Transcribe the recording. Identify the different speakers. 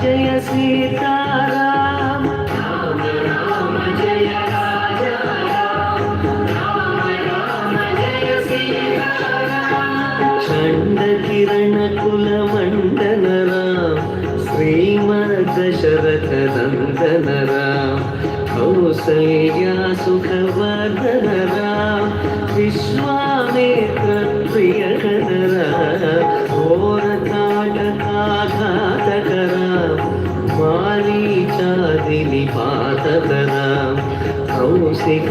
Speaker 1: जय सीताराम राम राम जय राजा राम राम राम जय सीताराम चंड किरण कुल मंडन राम श्रीमद दशरथ नंदन राम कौसल्या सुखवर्धन राम विश्वामित्र प्रियकर राम घोरताटकाघातक राम मारीचादिनिपातक राम कौशिक